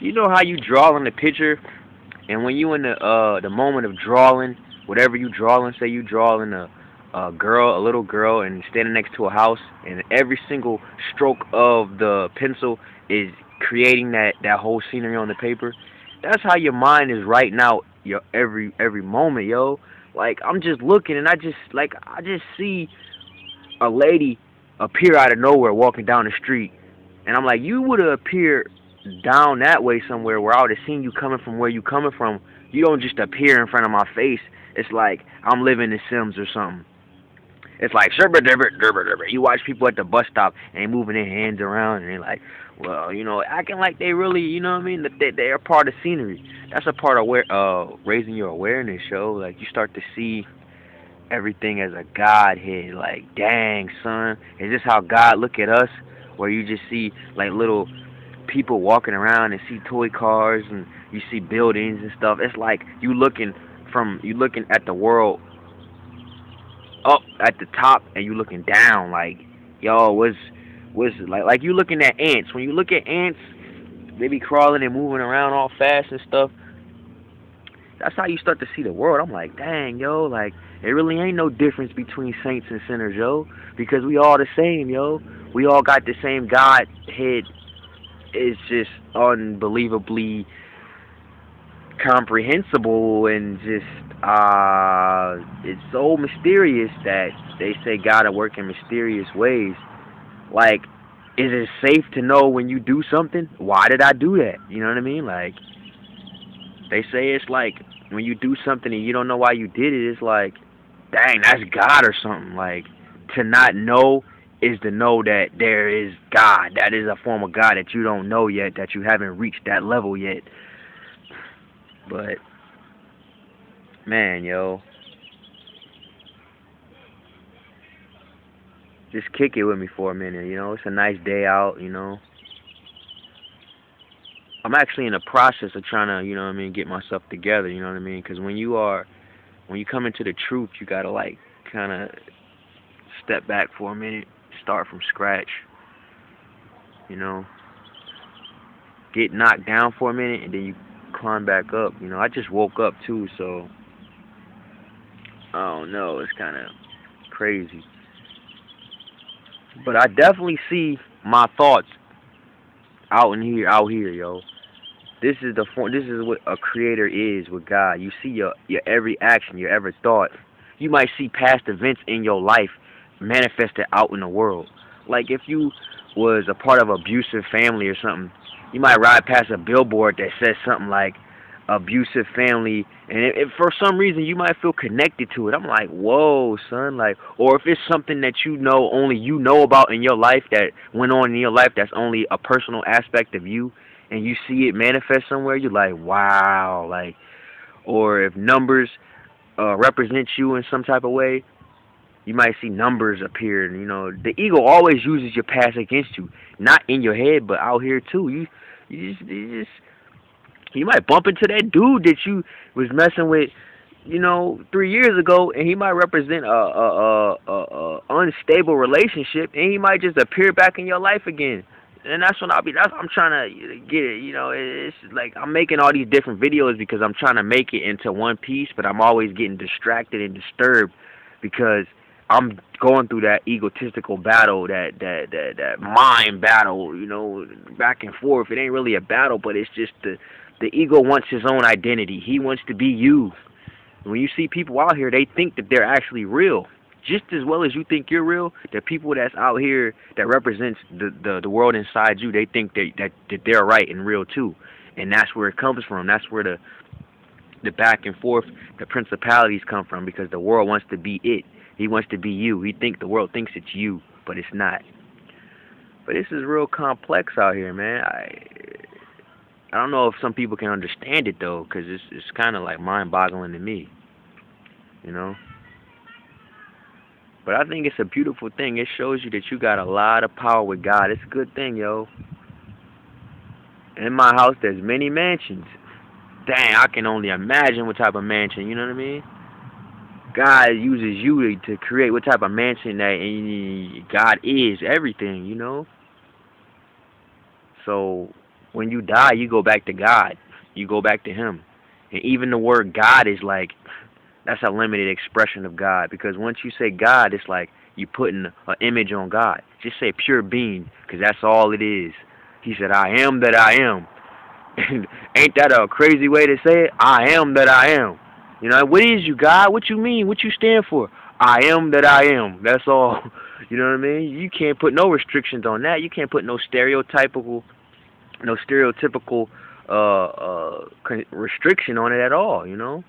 You know how you draw in the picture, and when you in the moment of drawing, whatever you drawing, say you drawing a girl, a little girl, and standing next to a house, and every single stroke of the pencil is creating that whole scenery on the paper. That's how your mind is right now. Your every moment, yo. Like I'm just looking, and I just see a lady appear out of nowhere walking down the street, and I'm like, you would have appeared down that way somewhere where I would have seen you coming from where you coming from. You don't just appear in front of my face. It's like I'm living in Sims or something. It's like sherbet derbert derbert derbert. You watch people at the bus stop and they moving their hands around and they like, well, you know, acting like they really, you know what I mean? That they're part of scenery. That's a part of where raising your awareness, yo. Like you start to see everything as a godhead. Like, dang, son, is this how God look at us? Where you just see like little people walking around and see toy cars and you see buildings and stuff. It's like you looking at the world up at the top and you looking down. Like, yo, was like you looking at ants. When you look at ants, they be crawling and moving around all fast and stuff. That's how you start to see the world. I'm like, dang, yo, like, there really ain't no difference between saints and sinners, yo, because we all the same, yo. We all got the same Godhead. It's just unbelievably comprehensible and just, it's so mysterious that they say God will work in mysterious ways. Like, is it safe to know when you do something? Why did I do that? You know what I mean? Like, they say it's like when you do something and you don't know why you did it, it's like, dang, that's God or something. Like, to not know is to know that there is God. That is a form of God that you don't know yet, that you haven't reached that level yet. But, man, yo, just kick it with me for a minute, you know? It's a nice day out, you know? I'm actually in the process of trying to, you know what I mean, get myself together, you know what I mean? Because when you come into the truth, you gotta, like, kind of step back for a minute, start from scratch, you know? Get knocked down for a minute, and then you climb back up, you know? I just woke up, too, so, I don't know, it's kind of crazy. But I definitely see my thoughts out here, yo. This is the form. This is what a creator is with God. You see your every action, your every thought. You might see past events in your life manifested out in the world. Like if you was a part of an abusive family or something, you might ride past a billboard that says something like abusive family, and if for some reason you might feel connected to it. I'm like, whoa, son, like, or if it's something that you know only you know about in your life that went on in your life that's only a personal aspect of you, and you see it manifest somewhere, you're like, wow, like, or if numbers represent you in some type of way, you might see numbers appear. And, you know, the ego always uses your past against you, not in your head, but out here too. You just you might bump into that dude that you was messing with, you know, 3 years ago, and he might represent a unstable relationship, and he might just appear back in your life again. And that's when I'm trying to get it, you know. It's like I'm making all these different videos because I'm trying to make it into one piece, but I'm always getting distracted and disturbed because I'm going through that egotistical battle, that mind battle, you know, back and forth. It ain't really a battle, but it's just the ego wants his own identity. He wants to be you. When you see people out here, they think that they're actually real. Just as well as you think you're real, the people that's out here that represents the world inside you, they think that they're right and real too. And that's where it comes from. That's where the back and forth, the principalities come from, because the world wants to be it. He wants to be you. The world thinks it's you, but it's not. But this is real complex out here, man. I don't know if some people can understand it though, because it's kind of like mind-boggling to me, you know. But I think it's a beautiful thing. It shows you that you got a lot of power with God. It's a good thing, yo. In my house, there's many mansions. Dang, I can only imagine what type of mansion, you know what I mean? God uses you to create what type of mansion that, and God is everything, you know? So, When you die, you go back to God. You go back to Him. And even the word God is like, that's a limited expression of God. Because once you say God, it's like you putting an image on God. Just say pure being, because that's all it is. He said, I am that I am. Ain't that a crazy way to say it? I am that I am. You know, what is you, God? What you mean? What you stand for? I am that I am. That's all. You know what I mean? You can't put no restrictions on that. You can't put no stereotypical restriction on it at all. You know,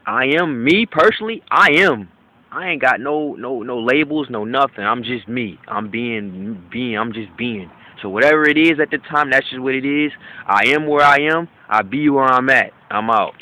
I am me personally. I am. I ain't got no labels, no nothing. I'm just me. I'm being. I'm just being. So whatever it is at the time, that's just what it is. I am where I am. I be where I'm at. I'm out.